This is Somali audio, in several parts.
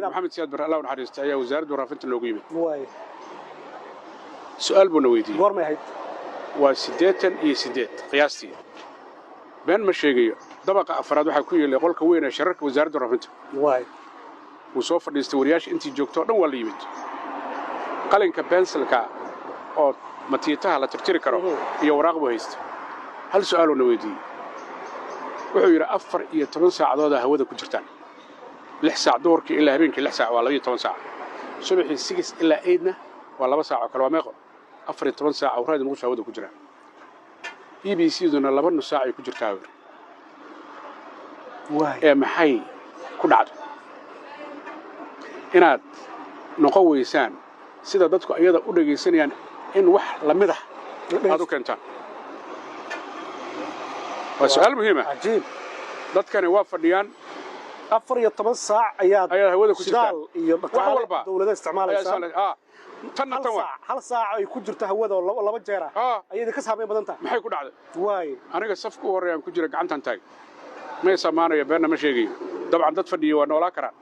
محمد سياد بر الله ونحرسته ayaa wasaaradda warfaafinta loogu yimid su'aal buu na weydiiyay goorma ahayd waa 88 qiyaastii been ma sheegayo dabaqa afraad waxa ku yeelay qolka weyn ee shararka wasaaradda warfaafinta uu soo fadhiistay wariyaasha intii joogto dhan waa la yimid qalinka pencilka oo matiitaha la tirtiri karo iyo waraaq buu haystay hal su'aal oo na weydiiyay wuxuu yiri 14 saacadood hawada ku jirtaan 6 saac doorkii ilaa habeenkii 6 saac waa 12 saac subaxii 6 ilaa 8na waa 2 saac kala waa meeqo 14 saac oo raad muqdisho hawada ku jiraan BBC-duna 2 saac ay ku jirtaa ee maxay ku dhacdo inaad noqon weysaan sida dadku ayada u dhageysanayaan in wax la mid ah aad u keentaan waa su'aal muhiim ah ajiib dadkani waa fadhiyaan 14 saac ayaad hawada ku jirtaan iyo dhaqaale dawladda isticmaalaysaa tan hal saac ay ku jirto hawada oo laba jeer ah ayay ka saameyn badan tahay maxay ku dhacday waay aniga safku horeeyaan ku jira gacantan taag ma samaanayo been ma sheegayo dabcan dad fadhiyo waa noolaa karaan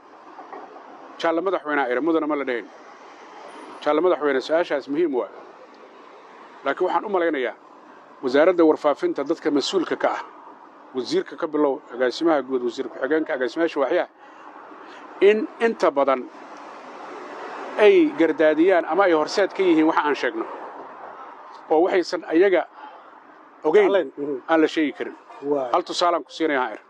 jaalla madaxweynaha ira mudana ma la dhayn jaalla madaxweynaha su'aashaas muhiim waa laakiin waxaan u malaynayaa wasaaradda warfaafinta dadka mas'uulka ka ah wasiirka ka bilow agaasimaha guud wasiirka xigeenka agaasimaha waaxyaha in inta badan ay gardaadiyaan ama ay horseed ka yihiin waxa aan sheegno oo waxaysan ayaga ogeyn aan la sheegi karin hal tusaalaan ku siinayaa ir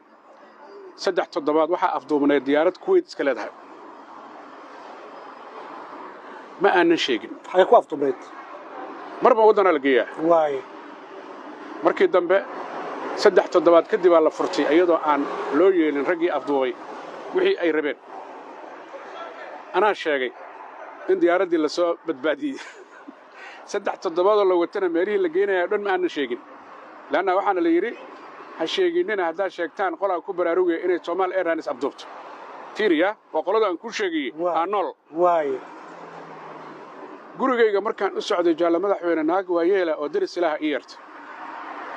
3 toddobaad waxa afduubnay diyaarad Kuwait iska leedahay ma aanan sheegin waxay ku afduubnayd marba wadana la geeyaa waay markii dambe 3 toddobaad kadib la furtay iyadoo aan loo yeelin raggii afduubay wixii ay rabeen ana sheegay in diyaaradii la soo badbaadiyay 3 toddobaad oo la watana meelihii la geenayo dhan ma aanan sheegin laana waxaana la yiri ha sheeginina hadaa sheegtaan qolaa ku baraarugay inay Soomaali Airlines afduubto tiiriya waa qolada aan ku sheegay aanol waay gurigayga markaan u socday jaalla madaxweyne naag waayeela oo diris ilaaha iyarta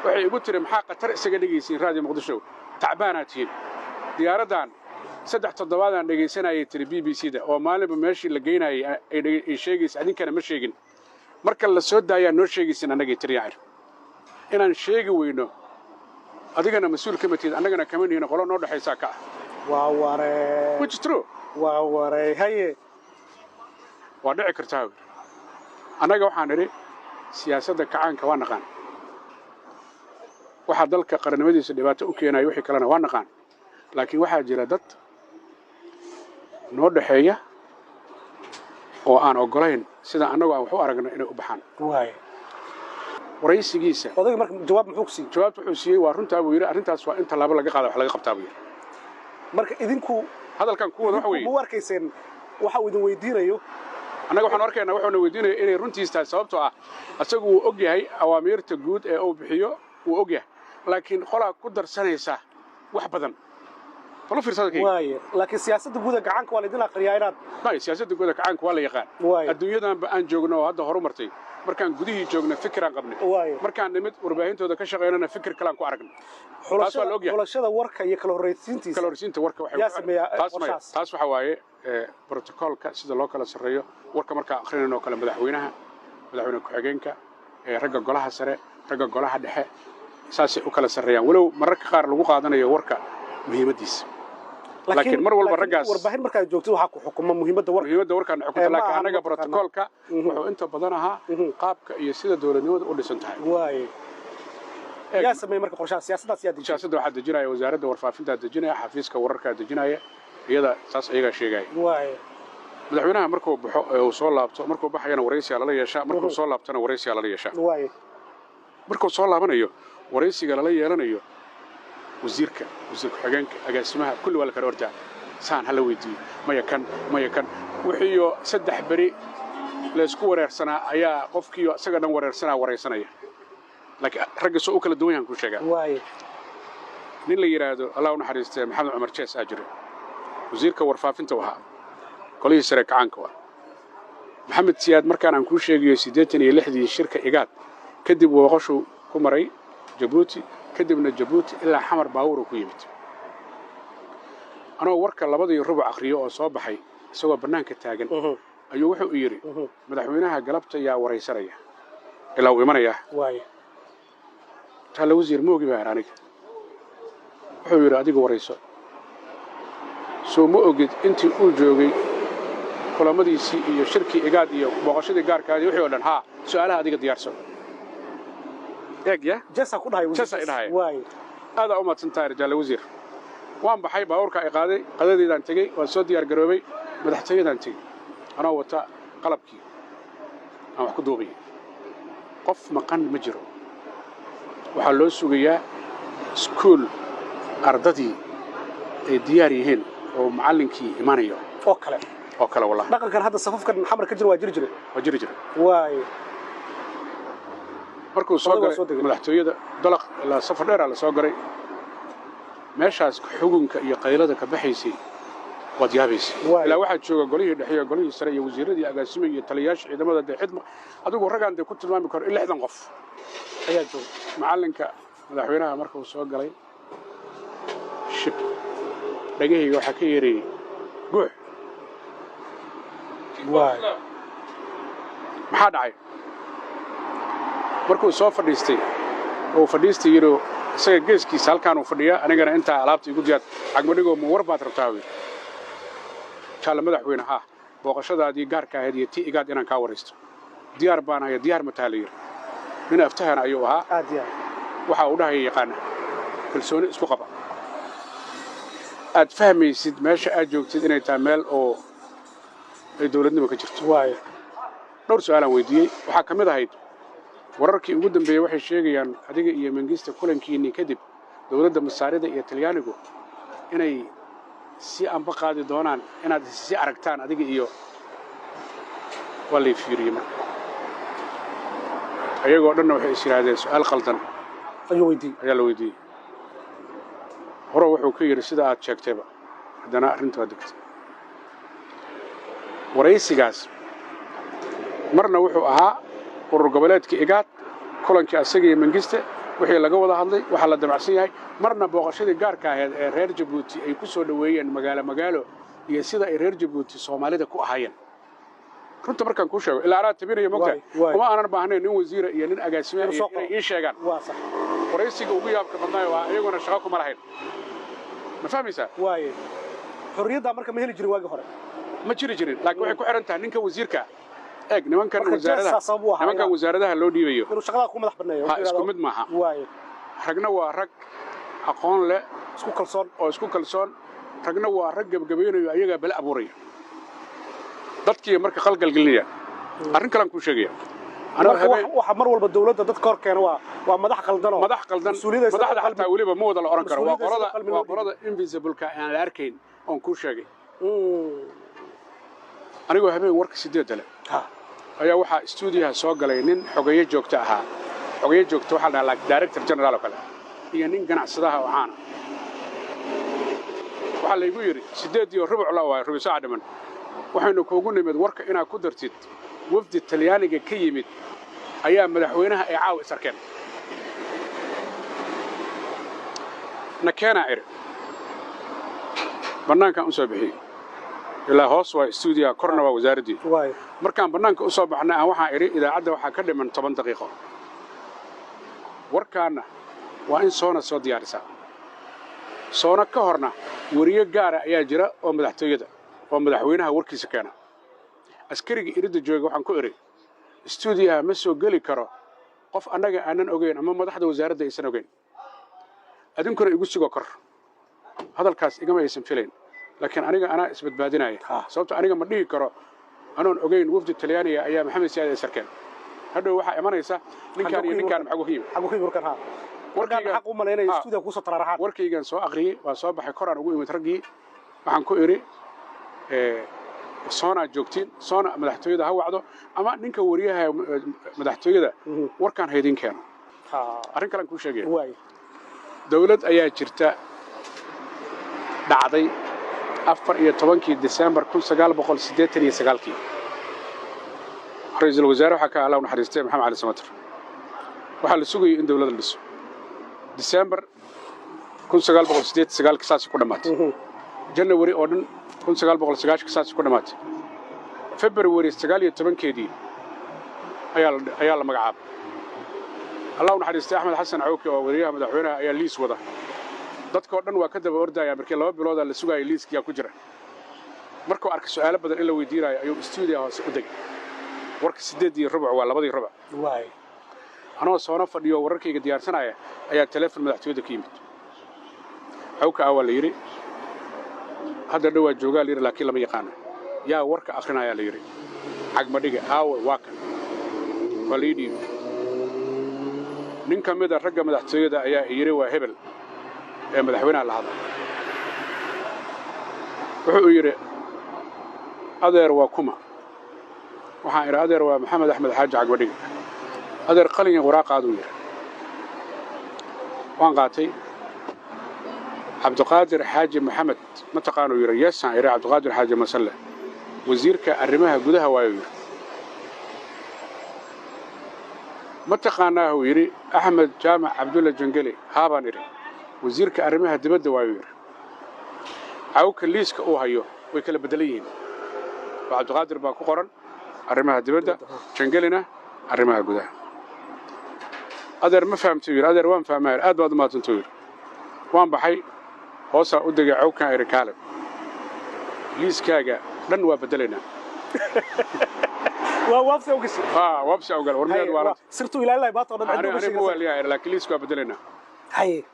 waxay igu tiri maxaa qatar isaga dhigaysiin raadi muqdisho tacbaanatiin diyaaradan 3 toddobaadaan dhageysanayay tiri BBC-da oo maalinba meeshii la geynayay ay sheegaysa adinkana ma sheegin marka la soo daayaa noo sheegaysin anaga tiriyaar inaan sheegi weyno adigana mas'uul ka matid anagana kama nihiin qolo noo dhaxaysa ka waa waree which true waa waree haye waa dhici kartaa anaga waxaan niri siyaasadda kacaanka waa naqaan waxa dalka qarannimadiisa dhibaato u keenay wixii kalena waa naqaan laakiin waxa jira dad noo dhaxeeya oo aan ogolayn sida anagu aan wax u aragno inay u baxaan waay waraysigiisa odaga marka jawaab muxuu ku siiyay jawaabtu wuxuu siiyay waa runtaa buu yiri arrintaas waa inta laabo laga qaado wax laga qabtaa buu yiri marka idinku hadalkan ku wada wax weey ma warkayseen waxa uu idin weydiinayo anaga waxaan arkaynaa wuxuu na weydiinayo inay runtiisa sababtoo ah asagu uu og yahay awaamirta guud ee uu bixiyo uu og yahay laakiin qolaa ku darsanaysa wax badan wala fiirsada kay waay laakiin siyaasadda guud ee gacanka waa la idin aqriyaa inaad ma siyaasadda guud ee gacanka waa la yaqaan adduunyadan ba aan joogno hadda horumartay markaan gudihii joogna fikiraan qabnay markaan nimid warbaahintooda ka shaqeynana fikir kale aan ku aragnay xulashada warka iyo kala horeysiinta warka taas waxa waaye protocolka sida loo kala sareeyo warka marka akhrinayno kala madaxweyne ku-xigeenka ragga golaha sare ragga golaha dhexe saasay u kala sareeyaan walow mararka qaar lagu qaadanayo warka muhiimadiisa laakiin mar walba raggaas warbaahin marka joogto waxa ku xukuma muhiimada warka xukunta laakiin anaga protocolka wuxuu inta badan ahaa qaabka iyo sida dawladnimadu u dhisan tahay waay yaa sameeyay marka qorshaha siyaasaddaas yaa dejinaya siyaasadda waxa dejinaya wasaaradda warfaafinta dejinaya xafiiska wararka dejinaya iyada saas ayaga sheegay waay madaxweynaha markuu baxo oo soo laabto markuu baxayana waraysi la yeeshaa markuu soo laabtana waraysi la yeeshaa waay markuu soo laabanayo waraysiga la yeelanayo wasiirka xigeenka agaasimaha kulli wala kala ordaa saan hala weydiyo maya kan wixiyo 3 bari la isku wareersanaa ayaa qofkiyo isaga dhan wareysanaya laakiin ragga soo kala duwan yahan ku sheegaa waay nin la yiraahdo Allah u naxariistay Maxamed Umar Jees ajire wasiirka warfaafinta waxa qolihii sare kacaanka waa Maxamed Siyaad markaan aan ku sheegayo 86 shirka igaad kadib waqashu ku maray Djibouti kadibna Djibouti ilaa xamar baawur ku yimid anoo warka labadii rubuc akhriyo oo soo baxay isagoo bannaanka taagan ayuu wuxuu yidhi madaxweynaha galabta yaa waraysanaya ilaa uu imanaya taala wasiir moogi baa aniga wuxuu yidhi adiga warayso soo ma ogid intii uu joogay kulamadiisii iyo shirkii igaad iyo booqashadii gaarkaadii wixii oo dhan haa su'aalaha adiga diyaarsan eeg ya jasa ku dhahay aad u mahadsantahay rajaal wasiir waan baxay baabuurka ay qaaday qadadeedaan tegey waan soo diyaar garoobay madaxtooyadaan tegey anoo wata qalabkii aan wax ku duubay qof maqan ma jiro waxaa loo sugayaa iskuul ardadii ay diyaar yihiin oo macallinkii imanayo oo kale wallahi dhaqankan hadda safafkan xamar ka jira waa jiri jiray markuu soo galay madaxtooyada dalaq ilaa safar dheer la soo galay meeshaas xukunka iyo qaylada ka baxaysay wad yaabaysay ilaa waxaa jooga golihii dhexe golihii sare iyo wasiiradii agaasimay iyo taliyayaasha ciidamada xidma adigu ragaan ku tilmaami karo 60 qof ayaa jooga macallinka madaxweynaha markuu soo galay shib dhagahayga waxaa ka yeerayay guux maxaa dhacay markuu soo fadhiistay oo fadhiistay yiro isaga geeskiisa halkaan uu fadhiyaa anigana inta alaabta igu diyaad cagmadhigo ma war baad rabtaa wiil jaala madaxweyne ha booqashadaadii gaarka ahayd iyo tii igaad inaan kaa waraysto diyaar baan ahay diyaar ma tahay nin aftahana ayuu ahaa waxa uu dhahay yaqaan kalsooni isku qaba aad fahmaysid meesha aad joogtid inay tahay meel oo ay dawladnimo ka jirto dhowr su'aal aan weydiiyey waxaa ka mid ahayd wararkii ugu dambeeyay waxay sheegayaan adiga iyo Mengistu kulankiinii kadib dawladda Masaarida iyo Talyaanigu inay si anba qaadi doonaan inaad si aragtaan adiga iyo wali fiiriyay ayagoo dhanna waxay isiraadeen su'aal qaldan ayaa la weydiiyey hore wuxuu ka yiri sida aad sheegtayba haddana arrintu waa degtay waraysigaas marna wuxuu ahaa urur goboleedka igaad kulankii asaga iyo Mengiste wixii laga wada hadlay waxa la damacsan yahay marna booqashadii gaarka ahayd ee reer Djibouti ay ku soo dhaweeyeen magaalo iyo sida ay reer Djibouti Soomaalida ku ahaayeen runta markaan ku sheego ilaa aad tabinaya mogta kuma aanan baahnayn nin wasiir iyo nin agaasime ay sheegaan waraysiga ugu yaabka badnaa waa ayaguna shaqo kuma lahayn ma fahmaysaa xorriyadda marka ma heli jirin waagi hore ma jirin laakiin waxay ku xiran tahay ninka wasiirka eeg nimankan wasaaradaha loo dhiibayo inuu shaqada ku madax banneeyo isku mid maaha ragna waa rag aqoon leh isku kalsoon ragna waa rag gabagabaynayo ayaga bal abuuraya dadkii marka qalgal gelinaya arrin kale aan ku sheegaya waxa mar walba dawladda dadka hor keena waa madax qaldan madaxda xataa weliba ma wada la oran karo waa qorada invisible-ka aan la arkayn oon ku sheegay anigoo habeen warka 8 leh ayaa waxaa stuudiyaha soo galay nin xogeeye joogto ahaa xogeeye joogto waxa la dhahaa director general oo kale iyo nin ganacsadaha oo caan waxa la igu yiri 8 la waa rubi saac dhiman waxaynu kuugu nimid warka inaad ku dartid wafdi Talyaaniga ka yimid ayaa madaxweynaha ay caaw isarkeen nakeena bannaanka u soo bixiyay ilaa hoos waa stuudiyaha korna waa wasaaradii markaan bannaanka u soo baxnay aan waxaan iri idaacadda waxaa ka dhiman 10 daqiiqo warkaana waa in soona soo diyaarisaa soona ka horna wariye gaar ah ayaa jira oo madaxtooyada oo madaxweynaha warkiisa keena askariga iridda jooga waxaan ku iri stuudiyaha ma soo geli karo qof annaga aanan ogeyn ama madaxda wasaaradda aysan ogeyn adinkuna igu sugo kor hadalkaas igama aysan filayn laakiin aniga anaa isbadbaadinaya sababtoo aniga ma dhihi karo anoon ogeyn wafdi Talyaaniga ayaa Maxamed Siyaad sarkeen hadhow waxa imanaysa ninkan iyo ninkan maxaa ku yimid warkaan xaq u maleynay stuudiyaha ku soo tararaxaan warkaygan soo aqriyay waa soo baxay koraan ugu imid raggii waxaan ku iri soona joogtiin soona madaxtooyada ha wacdo ama ninka wariyaha madaxtooyada warkaan haydin keeno arrin kale aan ku sheegay dawlad ayaa jirta dhacday 14 December 1989 ra'iisul wasaare waxa ka Allah naxariistay Maxamed Ali Samatar waxa la sugayay in dawladda dhiso December 1989 saas ku dhamaatay January oo dhan 1990 saas ku dhamaatay February 19 ayaa la magacaabay Allah u naxariistay Axmed Xasan Cawke oo wariyaha madaxweynaha ayaa liis wada dadka oo dhan waa ka daba ordaya markii 2 bilood la sugayay liiskiya ku jira markuu arkay su'aalo badan in la weydiinayo ayuu studio hoose u degay warka 8:15 waa 2:15 waay anoo soo fadhiyo wararkayga diyaarsanaya ayaa telefoon madaxtooyada ka yimid Cawke awal yiri hadda dhawaa joogaa liir laakiin lama yaqaan yaa warka akhrinaya la yiri cagmadhiga awal waa kan waliidi nin ka mid ah ragga madaxtooyada ayaa yiri waa hebel ee madaxweynaha la hadlay wuxuu yiri adeer waa kuma waxaan ira adeer waa Maxamed Axmed Xaaji Cagmadhiga adeer qalin waraaqaad u yiri waan qaatay Cabdiqaadir Xaaji Maxamed ma taqaano yiri yeesaan ira Cabdiqaadir Xaaji Masalle wasiirka arrimaha gudaha waayo yiri ma taqaanaa uu yiri Axmed Jaamac Cabdulla Jangeli haabaan iri wasiirka arrimaha dibadda waayo yiri Cawke liiska uu hayo way kala bedelayeen Cabdiqaadir baa ku qoran arrimaha dibadda Jangelina arrimaha gudaha adeer ma fahamtay yiri adeer waan fahmay aad baad ma tanto yiri waan baxay hoosa u degay Cawke ay rakaale liiskaaga dhan waa bedelayna وابسي وقسي وابسي وقال ورميد وارد سرتوا الى الله باطل انا مو ليا لكن ليسكو بدلنا حي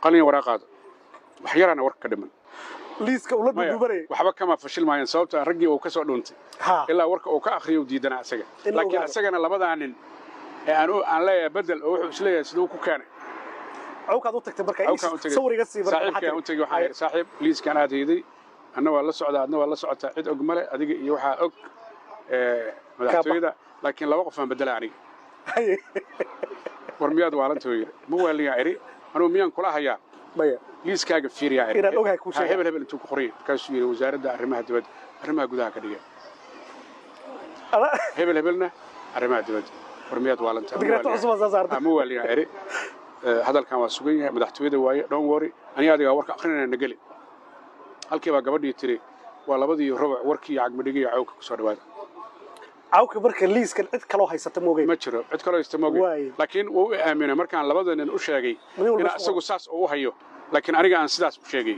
قلني وراقاد waxyarana warka dhiman liiska ula duubarey waxba kama fashil maayeen sababta ragii uu ka soo dhuuntay ilaa warka uu ka akhriyo diidana asaga laakiin asagana labadaanin ee aan leeyahay bedel oo wuxuu isleeyahay sidoo ku keenay Cawkaad u tagtay markaa sawiriga sii saaxiibka u tagay waxa saaxiib liiskan aad heeday anna waa la socdaa adna waa la socotaa cid og male adiga iyo waxa og madaxtooyada laakiin laba qof aan bedela aniga warmiyaad waalanto yiri ma waliya iri anuu miyaan kula hayaa maya liiskaaga fiiriyaa iri inaan ogahay ku sheegay hebel intuu ku qoriyay kaas yiri wasaaradda arrimaha dibadda arrimaha gudaha ka dhigay hebelna arrimaha dibadda warmiyaad waalanto digraato cusub saartay ma waliya iri hadalkan waa sugan yahay madaxtooyada waaye don't worry aniga adiga warka akhrinayna nagali halkii baa gabadhii tiri waa 2:15 warkii Cagmadhiga Cawke ku soo dhawaada Cawke marka liiskan cid kale oo haysata moogay ma jiro cid kale oo haysta moogay laakiin wuu aaminay markaan labada nin u sheegay in asagu saas oo u hayo laakiin aniga aan sidaas u sheegay